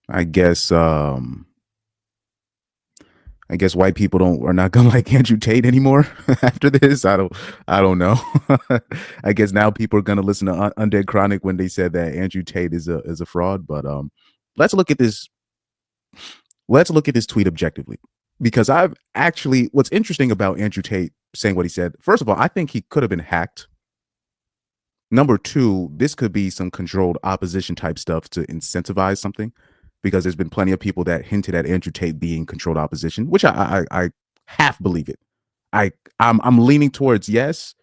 I guess I guess white people don't are not gonna like Andrew Tate anymore after this. I don't know. I guess now people are gonna listen to Undead Chronic when they said that Andrew Tate is a fraud. But let's look at this. Let's look at this tweet objectively, because I've actually what's interesting about Andrew Tate saying what he said. First of all, I think he could have been hacked. Number two, this could be some controlled opposition type stuff to incentivize something, because there's been plenty of people that hinted at Andrew Tate being controlled opposition, which I half believe it. I'm leaning towards yes,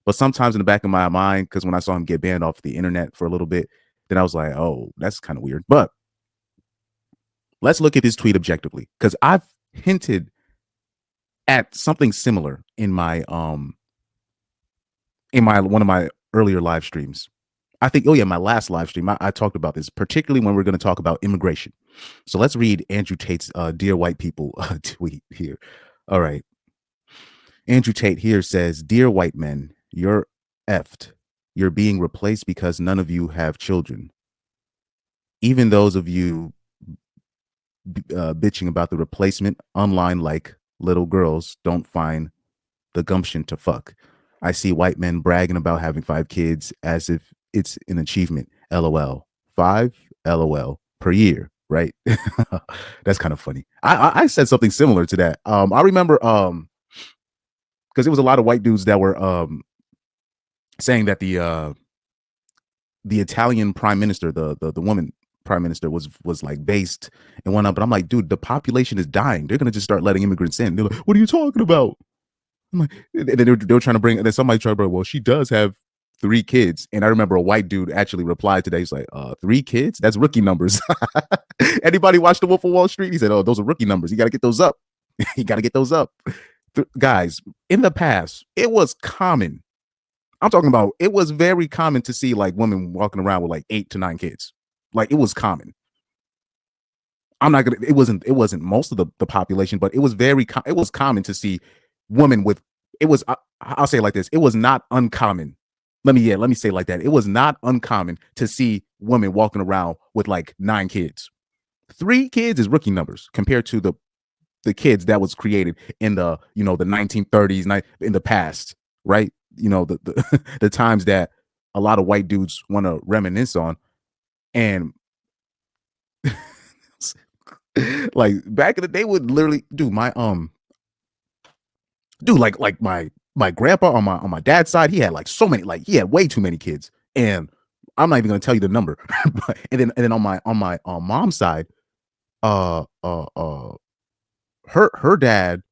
but sometimes in the back of my mind, because when I saw him get banned off the internet for a little bit, then I was like, oh, that's kind of weird. But let's look at this tweet objectively, because I've hinted at something similar in my one of my earlier live streams. I think, oh yeah, my last live stream, I talked about this, particularly when we're going to talk about immigration. So let's read Andrew Tate's "Dear White People" tweet here. All right, Andrew Tate here says, "Dear white men, you're effed. You're being replaced because none of you have children. Even those of you bitching about the replacement online like little girls don't find the gumption to fuck. I see white men bragging about having 5 kids as if it's an achievement. LOL. 5 LOL per year, right?" That's kind of funny. I said something similar to that. I remember because it was a lot of white dudes that were saying that the Italian prime minister, the woman prime minister was like based and whatnot. But I'm like, dude, the population is dying. They're gonna just start letting immigrants in. They're like, what are you talking about? I'm like, and then they were trying to bring, and then somebody tried to bring, well, she does have 3 kids. And I remember a white dude actually replied today. He's like, 3 kids? That's rookie numbers. Anybody watch The Wolf of Wall Street? He said, oh, those are rookie numbers. You got to get those up. You got to get those up. Guys, in the past, it was common. I'm talking about, it was very common to see like women walking around with like 8 to 9 kids. Like it was common. I'm not gonna. It wasn't most of the population, but it was it was common to see women with. It was. I'll say it like this. It was not uncommon. Let me say it like that. It was not uncommon to see women walking around with like 9 kids. 3 kids is rookie numbers compared to the kids that was created in the 1930s, in the past, right? The times that a lot of white dudes want to reminisce on. And like back in the day, would literally do like my grandpa on my dad's side. He had like so many, like he had way too many kids. And I'm not even gonna tell you the number. And then on my mom's side, uh uh uh her dad,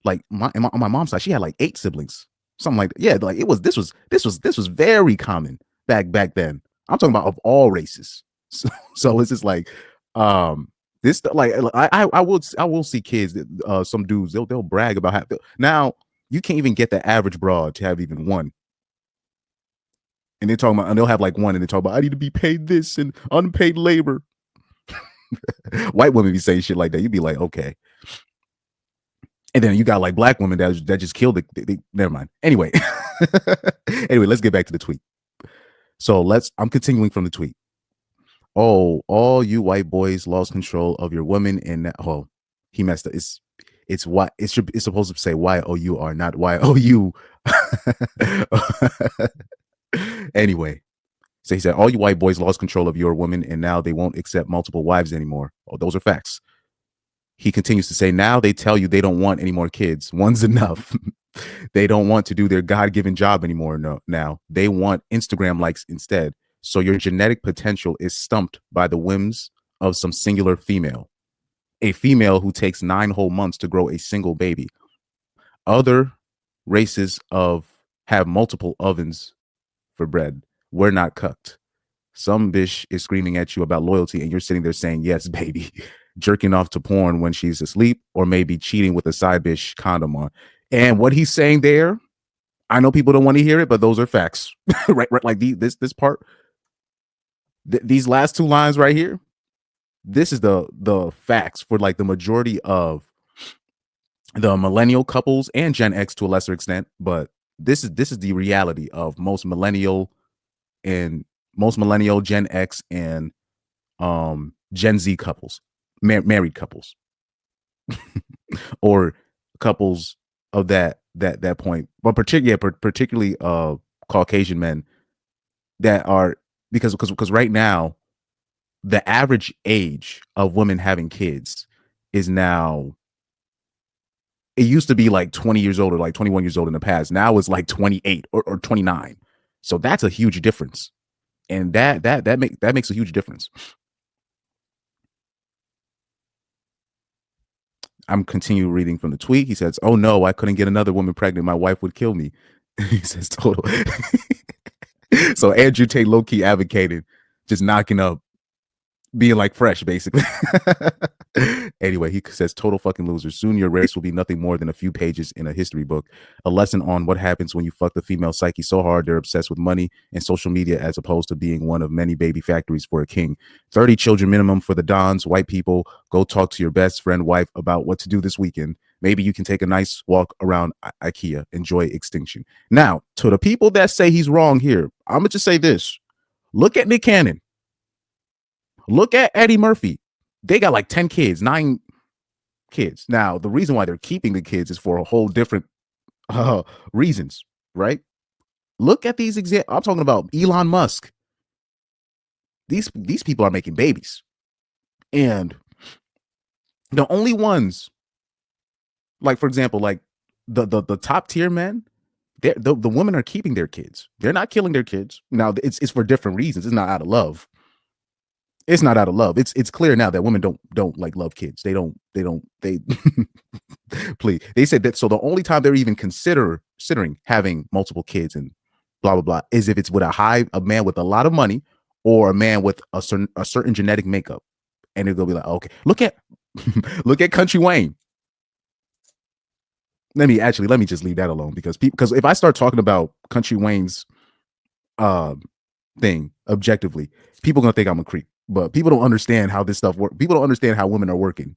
like on my mom's side, she had like 8 siblings, something like that. Yeah, like this was very common back then. I'm talking about of all races. So it's just like this, like I will see kids that some dudes, they'll brag about how now you can't even get the average broad to have even one. And they're talking about, and they'll have like one, and they talk about, I need to be paid this and unpaid labor. White women be saying shit like that. You'd be like, okay. And then you got like black women that just killed it. Never mind. Anyway, anyway, let's get back to the tweet. So I'm continuing from the tweet. Oh, all you white boys lost control of your women, and oh, he messed up. It's why it's supposed to say YOU, not YOU. Anyway, so he said, all you white boys lost control of your women, and now they won't accept multiple wives anymore. Oh, those are facts. He continues to say, now they tell you they don't want any more kids. One's enough. They don't want to do their God-given job anymore. No, now they want Instagram likes instead. So your genetic potential is stumped by the whims of some singular female, a female who takes 9 whole months to grow a single baby. Other races of have multiple ovens for bread. We're not cooked. Some bitch is screaming at you about loyalty, and you're sitting there saying, yes, baby, jerking off to porn when she's asleep, or maybe cheating with a side bitch condom on. And what he's saying there, I know people don't want to hear it, but those are facts. Right? Like this part, these last 2 lines right here, this is the facts for like the majority of the millennial couples and Gen X to a lesser extent. But this is the reality of most millennial Gen X and Gen Z couples, married couples, or couples of that point, but particularly Caucasian men that are because right now the average age of women having kids is now, it used to be like 20 years old or like 21 years old in the past. Now it's like 28 or 29. So that's a huge difference. And that makes a huge difference. I'm continue reading from the tweet. He says, "Oh no, I couldn't get another woman pregnant. My wife would kill me." He says, "Total." So Andrew Tate low key advocated just knocking up, being like fresh, basically. Anyway, he says, "Total fucking losers. Soon your race will be nothing more than a few pages in a history book. A lesson on what happens when you fuck the female psyche so hard they're obsessed with money and social media as opposed to being one of many baby factories for a king. 30 children minimum for the Dons, white people. Go talk to your best friend wife about what to do this weekend. Maybe you can take a nice walk around IKEA. Enjoy Extinction." Now, to the people that say he's wrong here, I'm going to just say this. Look at Nick Cannon. Look at Eddie Murphy. They got like 10 kids, 9 kids. Now, the reason why they're keeping the kids is for a whole different reasons, right? Look at these examples. I'm talking about Elon Musk. These people are making babies. And the only ones, like, for example, like the top tier men, the women are keeping their kids. They're not killing their kids. Now, it's for different reasons. It's not out of love. It's not out of love. It's clear now that women don't like love kids. They please. They said that, so the only time they're even considering having multiple kids and blah blah blah is if it's with a man with a lot of money or a man with a certain genetic makeup. And they're gonna be like, okay, look at look at Country Wayne. Let me just leave that alone, because if I start talking about Country Wayne's thing objectively, people are gonna think I'm a creep. But people don't understand how this stuff works. People don't understand how women are working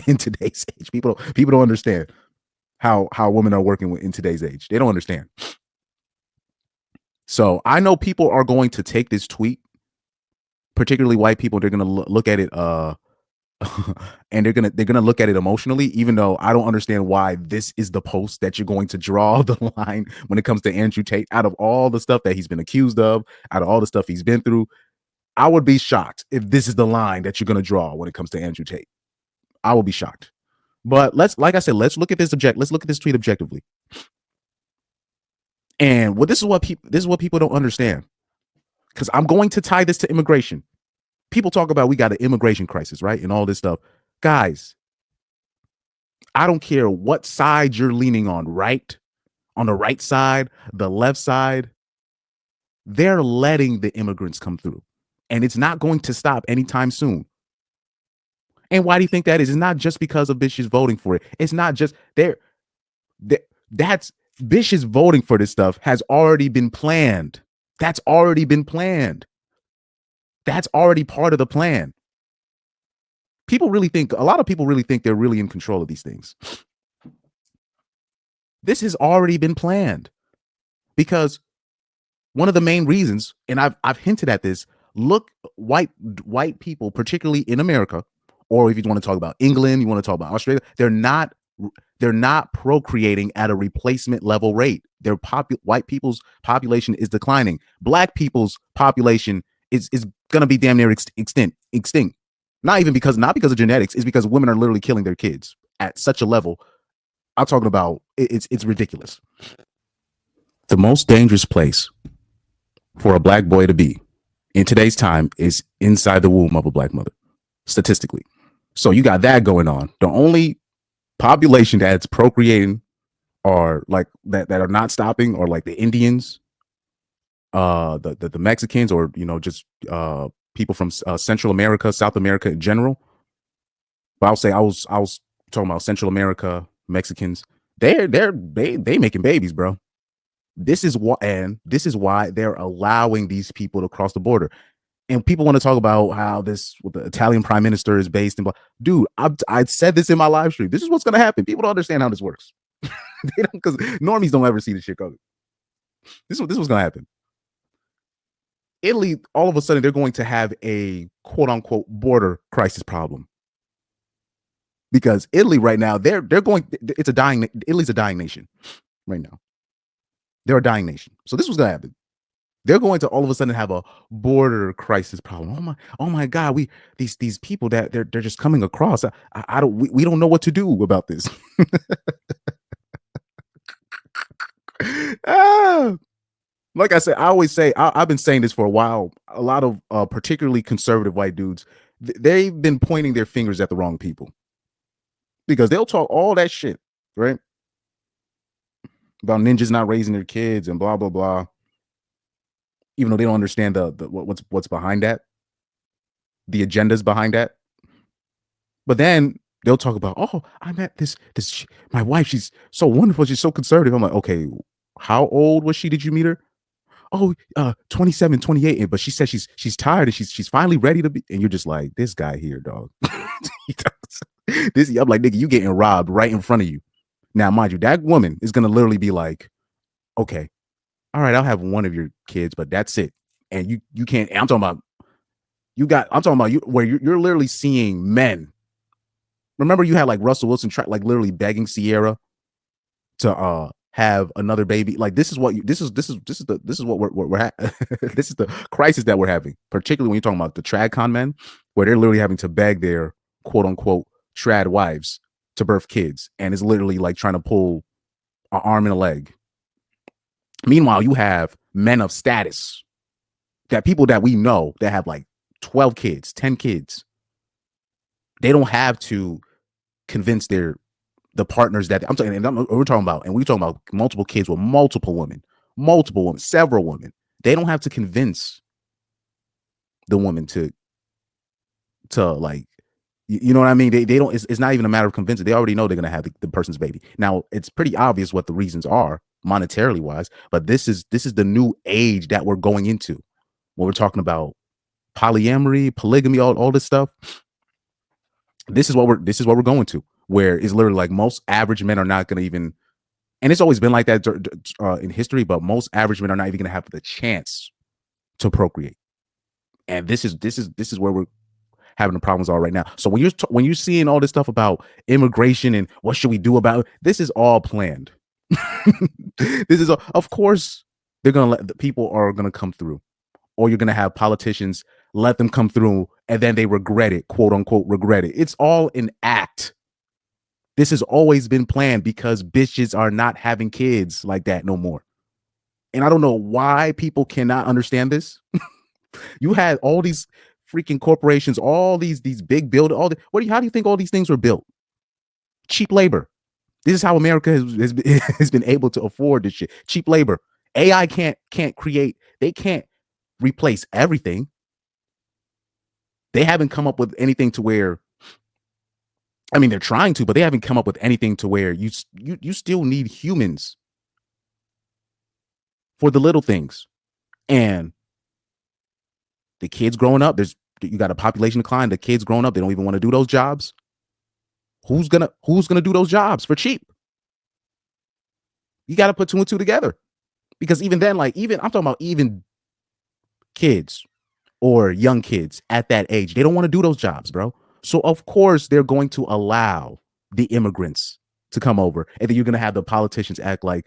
in today's age. People don't understand how women are working in today's age. They don't understand. So I know people are going to take this tweet, particularly white people. They're going to look at it and they're gonna look at it emotionally, even though I don't understand why this is the post that you're going to draw the line when it comes to Andrew Tate. Out of all the stuff that he's been accused of, out of all the stuff he's been through, I would be shocked if this is the line that you're going to draw when it comes to Andrew Tate. I will be shocked. But let's look at this tweet objectively. And this is what people don't understand. Because I'm going to tie this to immigration. People talk about we got an immigration crisis, right? And all this stuff. Guys, I don't care what side you're leaning on, right? On the right side, the left side, they're letting the immigrants come through. And it's not going to stop anytime soon. And why do you think that is? It's not just because of bitches voting for it. It's not just that's bitches voting for this stuff has already been planned. That's already been planned. That's already part of the plan. A lot of people really think they're really in control of these things. This has already been planned, because one of the main reasons, and I've hinted at this, look, white people, particularly in America, or if you want to talk about England, you want to talk about Australia, they're not procreating at a replacement level rate. White people's population is declining. Black people's population is going to be damn near extinct. Not because of genetics, it's because women are literally killing their kids at such a level. I'm talking about it's ridiculous. The most dangerous place for a black boy to be in today's time is inside the womb of a black mother, statistically. So you got that going on. The only population that's procreating are like that are not stopping, or like the Indians, the Mexicans, or just people from Central America, South America in general. But I'll say I was talking about Central America, Mexicans. They making babies, bro. This is why they're allowing these people to cross the border. And people want to talk about how the Italian prime minister is based in. Dude, I said this in my live stream. This is what's going to happen. People don't understand how this works. They don't, because normies don't ever see this shit coming. This is what's going to happen. Italy, all of a sudden, they're going to have a quote unquote border crisis problem because Italy right now, they're going. It's a dying. Italy's a dying nation right now. They're a dying nation. So this was going to happen. They're going to all of a sudden have a border crisis problem. Oh my God, these people that they're just coming across. I don't we don't know what to do about this. ah, like I said, I always say I've been saying this for a while. A lot of particularly conservative white dudes, they've been pointing their fingers at the wrong people because they'll talk all that shit, right? About ninjas not raising their kids and blah blah blah, even though they don't understand the what's behind that, the agendas behind that. But then they'll talk about, oh, I met this my wife. She's so wonderful. She's so conservative. I'm like, okay, how old was she? Did you meet her? Oh, 27, 28. But she said she's tired and she's finally ready to be. And you're just like, this guy here, dog. I'm like, nigga, you getting robbed right in front of you. Now, mind you, that woman is gonna literally be like, okay, all right, I'll have one of your kids, but that's it. And you can't. I'm talking about I'm talking about you where you're literally seeing men. Remember, you had like Russell Wilson like literally begging Sierra to have another baby. Like this is what this is what we're this is the crisis that we're having, particularly when you're talking about the trad con men, where they're literally having to beg their quote unquote trad wives to birth kids, and it's literally like trying to pull an arm and a leg. Meanwhile, you have men of status, that people that we know that have like 12 kids, 10 kids. They don't have to convince the partners that I'm talking, and we're talking about multiple kids with multiple women, several women. They don't have to convince the woman to like, you know what I mean? They don't. It's not even a matter of convincing. They already know they're gonna have the person's baby. Now it's pretty obvious what the reasons are monetarily wise, but this is the new age that we're going into when we're talking about polyamory, polygamy, all this stuff. This is what we're going to, where it's literally like most average men are not going to even, and it's always been like that in history, but most average men are not even going to have the chance to procreate. And this is where we're having the problems all right now. So when you're seeing all this stuff about immigration and what should we do about it, this is all planned. This is of course they're going to let the people are going to come through, or you're going to have politicians let them come through and then they regret it, quote unquote, regret it. It's all an act. This has always been planned because bitches are not having kids like that no more. And I don't know why people cannot understand this. You had all these freaking corporations, all these big build, how do you think all these things were built? Cheap labor. This is how America has been able to afford this shit. Cheap labor. AI can't create, they can't replace everything. They haven't come up with anything to where, I mean, they're trying to, but they haven't come up with anything to where you still need humans for the little things. And the kids growing up, you got a population decline. The kids growing up, they don't even want to do those jobs. Who's gonna do those jobs for cheap? You got to put two and two together, because even then, like I'm talking about even kids or young kids at that age, they don't want to do those jobs, bro. So of course they're going to allow the immigrants to come over, and then you're going to have the politicians act like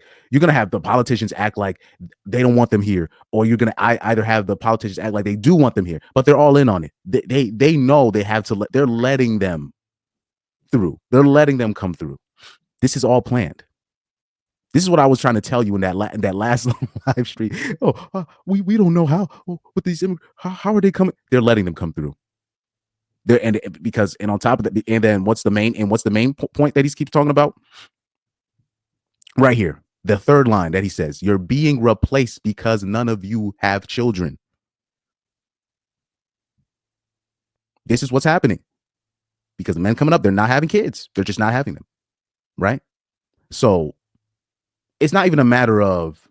they don't want them here, or you're going to either have the politicians act like they do want them here, but they're all in on it. They know they have to they're letting them through. They're letting them come through. This is all planned. This is what I was trying to tell you in that last live stream. We don't know how with these how are they coming? They're letting them come through. And on top of that, and then what's the main point that he keeps talking about? Right here, the third line that he says, "You're being replaced because none of you have children." This is what's happening, because the men coming up, they're not having kids. They're just not having them, right? So it's not even a matter of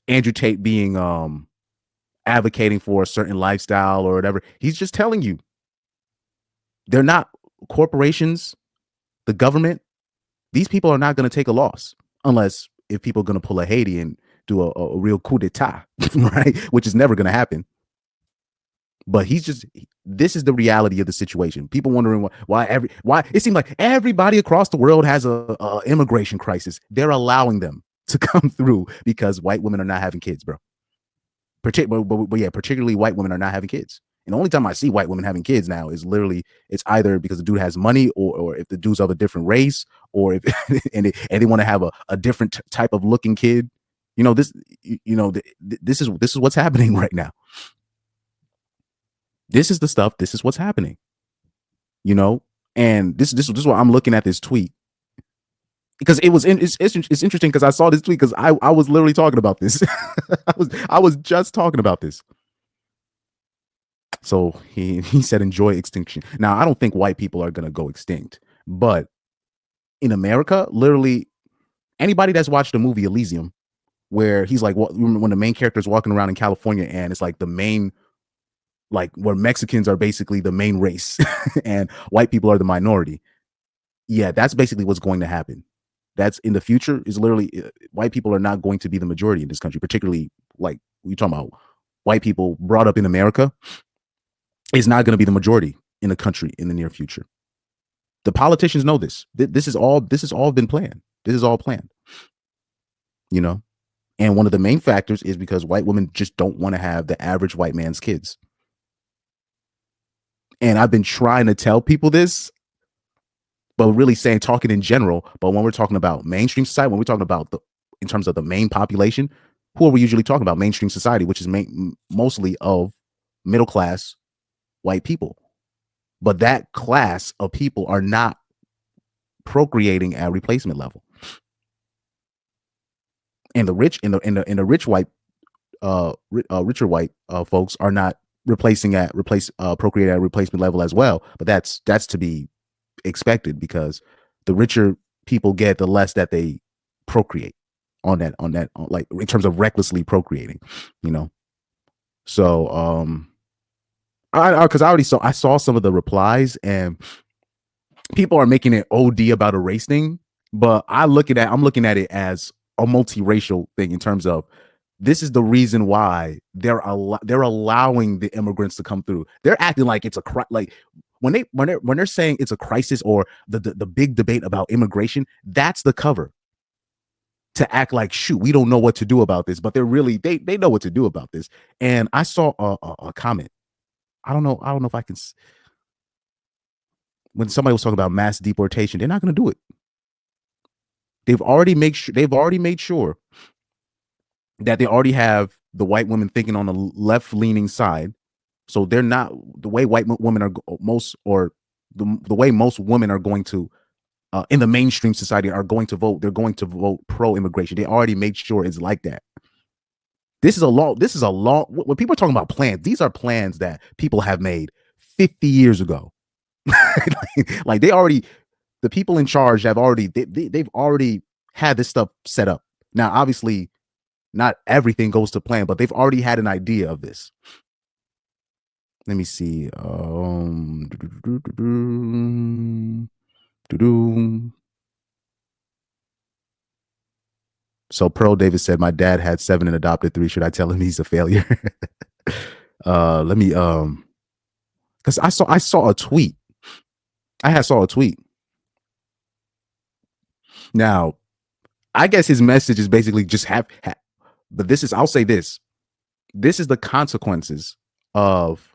Andrew Tate being advocating for a certain lifestyle or whatever. He's just telling you, they're not corporations, the government. These people are not going to take a loss, unless if people are going to pull a Haiti and do a real coup d'etat, right? Which is never going to happen. But he's just, this is the reality of the situation. People wondering why it seems like everybody across the world has a immigration crisis. They're allowing them to come through because white women are not having kids, bro. But yeah, particularly white women are not having kids. And the only time I see white women having kids now is literally, it's either because the dude has money, or if the dude's of a different race, or if and they want to have a different type of looking kid. You know, this is what's happening right now. This is the stuff. This is what's happening. You know, and this is why I'm looking at this tweet, because it's interesting because I saw this tweet because I was literally talking about this. I was just talking about this. So he said, enjoy extinction. Now, I don't think white people are going to go extinct, but in America, literally anybody that's watched the movie Elysium, where he's like, when the main character is walking around in California, and it's like the main, like where Mexicans are basically the main race and white people are the minority. Yeah, that's basically what's going to happen. That's in the future, is literally white people are not going to be the majority in this country, particularly like we're talking about white people brought up in America is not going to be the majority in the country in the near future. The politicians know this. This is all been planned. This is all planned. You know, and one of the main factors is because white women just don't want to have the average white man's kids. And I've been trying to tell people this, but really talking in general. But when we're talking about mainstream society, when we're talking about in terms of the main population, who are we usually talking about? Mainstream society, which is mostly of middle class white people. But that class of people are not procreating at replacement level. And the rich, in the rich white, richer white folks are not procreating at replacement level as well. But that's to be expected, because the richer people get, the less that they procreate on that, like in terms of recklessly procreating, you know. So because I saw some of the replies, and people are making it OD about a race thing, but I'm looking at it as a multiracial thing, in terms of this is the reason why they're allowing the immigrants to come through. They're acting like it's like when they're saying it's a crisis, or the big debate about immigration, that's the cover to act like, shoot, we don't know what to do about this, but they're really, they know what to do about this. And I saw a comment. I don't know if I can, when somebody was talking about mass deportation, they're not going to do it. They've already made sure that they already have the white women thinking on the left leaning side. So they're not, the way white women are the way most women are going to, in the mainstream society, are going to vote. They're going to vote pro immigration. They already made sure it's like that. This is a law. When people are talking about plans, these are plans that people have made 50 years ago. Like the people in charge have already, they've already had this stuff set up. Now, obviously, not everything goes to plan, but they've already had an idea of this. Let me see. So Pearl Davis said, my dad had 7 and adopted 3. Should I tell him he's a failure? Let me because I saw a tweet. I saw a tweet. Now, I guess his message is basically just but this is, I'll say this. This is the consequences of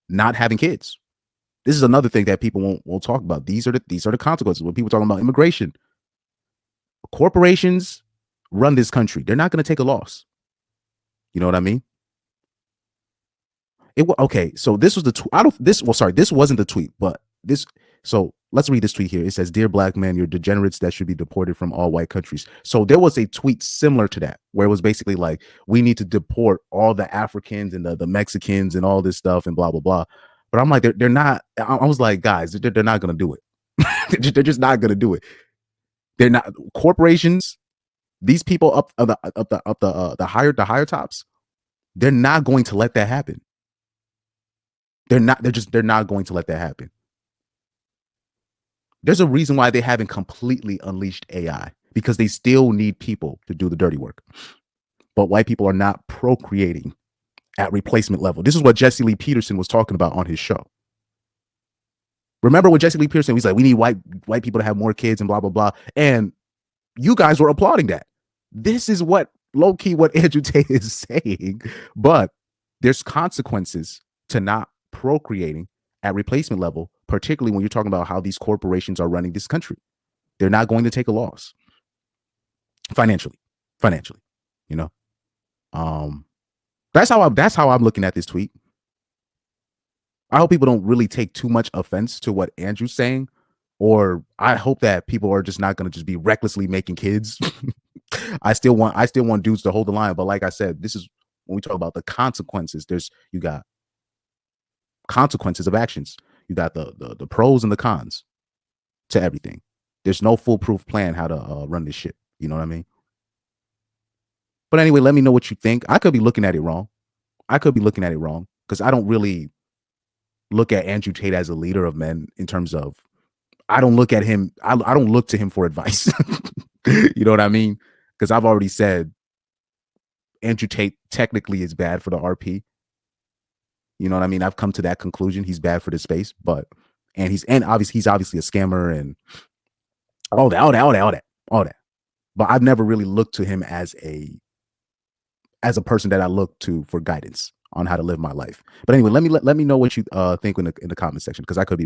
not having kids. This is another thing that people won't talk about. These are the consequences when people talking about immigration. Corporations run this country. They're not going to take a loss. You know what I mean? Okay. So this was the this wasn't the tweet, but this. So let's read this tweet here. It says, "Dear black men, you're degenerates that should be deported from all white countries." So there was a tweet similar to that, where it was basically like, we need to deport all the Africans and the Mexicans and all this stuff and blah blah blah. But I'm like, they're not. I was like, guys, they're not going to do it. They're just not going to do it. They're not. Corporations, these people up the higher tops, they're not going to let that happen. They're not going to let that happen. There's a reason why they haven't completely unleashed AI, because they still need people to do the dirty work. but white people are not procreating at replacement level. This is what Jesse Lee Peterson was talking about on his show. Remember when Jesse Lee Peterson was like, we need white people to have more kids and blah, blah, blah. And you guys were applauding that. This is what low-key what Andrew Tate is saying. But there's consequences to not procreating at replacement level, particularly when you're talking about how these corporations are running this country. They're not going to take a loss financially, you know. That's how I'm looking at this tweet. I hope people don't really take too much offense to what Andrew's saying, or I hope that people are just not going to just be recklessly making kids. I still want dudes to hold the line, but like I said, this is when we talk about the consequences. You got consequences of actions. You got the pros and the cons to everything. There's no foolproof plan how to run this shit. You know what I mean? But anyway, let me know what you think. I could be looking at it wrong. Because I don't really look at Andrew Tate as a leader of men in terms of, I don't look at him. I don't look to him for advice. You know what I mean? Because I've already said Andrew Tate technically is bad for the RP. You know what I mean? I've come to that conclusion. He's bad for the space, and he's obviously a scammer and all that. But I've never really looked to him as a person that I look to for guidance on how to live my life. But anyway, let me know what you think in the comment section, because I could be